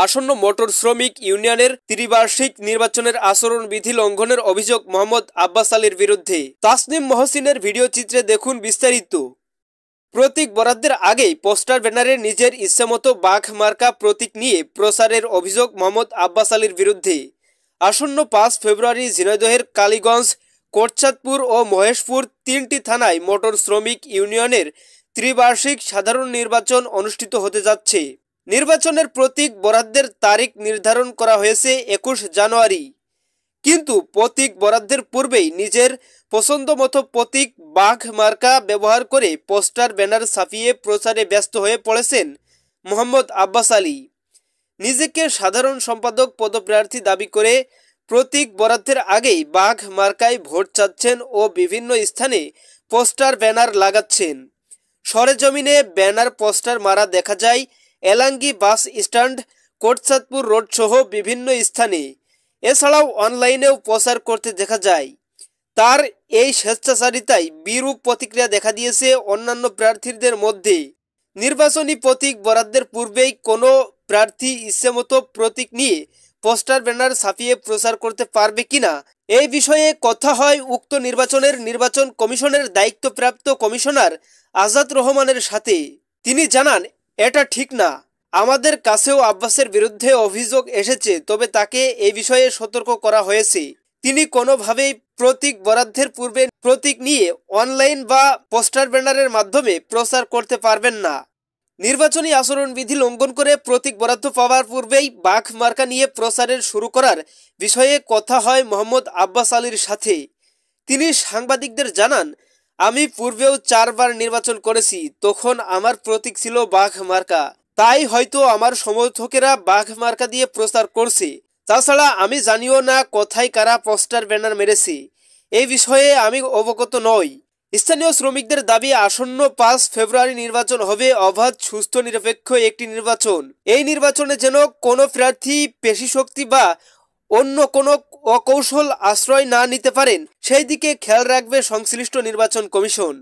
আসন্ন মোটর শ্রমিক ইউনিয়নের ত্রিবার্ষিক নির্বাচনের আচরণবিধি লঙ্ঘনের অভিযোগ মোহাম্মদ আব্বাস আলীর বিরুদ্ধে। তাসনিম মহসিনের ভিডিও চিত্রে দেখুন বিস্তারিত। প্রতীক বরাদ্দের আগেই পোস্টার ব্যানারে নিজের ইচ্ছেমতো বাঘ মার্কা প্রতীক নিয়ে প্রচারের অভিযোগ মোহাম্মদ আব্বাস আলীর বিরুদ্ধে। আসন্ন 5 ফেব্রুয়ারি ঝিনাইদহের কালীগঞ্জ, কোটচাঁদপুর ও মহেশপুর 3টি থানায় মোটর শ্রমিক ইউনিয়নের ত্রিবার্ষিক সাধারণ নির্বাচন অনুষ্ঠিত হতে যাচ্ছে। নির্বাচনের প্রতীক বরাদ্দের তারিখ নির্ধারণ করা হয়েছে 21 জানুয়ারি। কিন্তু প্রতীক বরাদ্দের পূর্বেই নিজের পছন্দমতো প্রতীক বাঘ মার্কা ব্যবহার করে পোস্টার ব্যানার ছাপিয়ে প্রচারে ব্যস্ত হয়ে পড়েছেন মোহাম্মদ আব্বাস আলী। নিজেকে সাধারণ সম্পাদক পদপ্রার্থী দাবি করে প্রতীক বরাদ্দের আগেই বাঘ মার্কায় ভোট চাচ্ছেন ও বিভিন্ন স্থানে পোস্টার ব্যানার লাগাচ্ছেন। সরেজমিনে ব্যানার পোস্টার মারা দেখা যায় Elangi bus stand, Kotchandpur road সহ বিভিন্ন স্থানে। এছাড়াও অনলাইনেও প্রচার করতে দেখা যায়। তার এই স্বেচ্ছাচারিতায় বিরূপ প্রতিক্রিয়া দেখা দিয়েছে অন্যান্য প্রার্থীদের মধ্যে। নির্বাচনী প্রতীক বরাদ্দের পূর্বেই কোনো প্রার্থী ইচ্ছেমতো প্রতীক নিয়ে পোস্টার ব্যানার ছাপিয়ে প্রচার করতে পারবে কিনা এই বিষয়ে কথা হয় উক্ত নির্বাচনের নির্বাচন কমিশনের দায়িত্বপ্রাপ্ত কমিশনার আজাদ রহমানের সাথে। তিনি জানান, এটা ঠিক না। আমাদের কাছেও আব্বাসের বিরুদ্ধে অভিযোগ এসেছে, তবে তাকে এই বিষয়ে সতর্ক করা হয়েছে। তিনি কোনোভাবেই প্রতীক বরাদ্দের পূর্বে প্রতীক নিয়ে অনলাইন বা পোস্টার ব্যানারের মাধ্যমে প্রচার করতে পারবেন না। নির্বাচনী আচরণবিধি লঙ্ঘন করে প্রতীক বরাদ্দ পাওয়ার পূর্বেই বাঘ মার্কা নিয়ে প্রচারের শুরু করার বিষয়ে কথা হয় মোহাম্মদ আব্বাস আলীর সাথে। তিনি সাংবাদিকদের জানান, আমি পূর্বেও 4 বার নির্বাচন করেছি, তখন আমার প্রতীক ছিল বাঘ মার্কা। তাই হয়তো আমার সমর্থকেরা বাঘ মার্কা দিয়ে প্রচার করছে। তাছাড়া আমি জানিও না কোথায় কারা পোস্টার ব্যানার মেরেছে। এই বিষয়ে আমি অবগত নই। স্থানীয় শ্রমিকদের দাবি, আসন্ন 5 ফেব্রুয়ারি নির্বাচন হবে অবাধ, সুস্থ, নিরপেক্ষ একটি নির্বাচন। এই নির্বাচনে যেন কোনো প্রার্থী পেশিশক্তি বা অন্য কোনো অকৌশল আশ্রয় না নিতে পারেন, সেই দিকে খেয়াল রাখবে সংশ্লিষ্ট নির্বাচন কমিশন।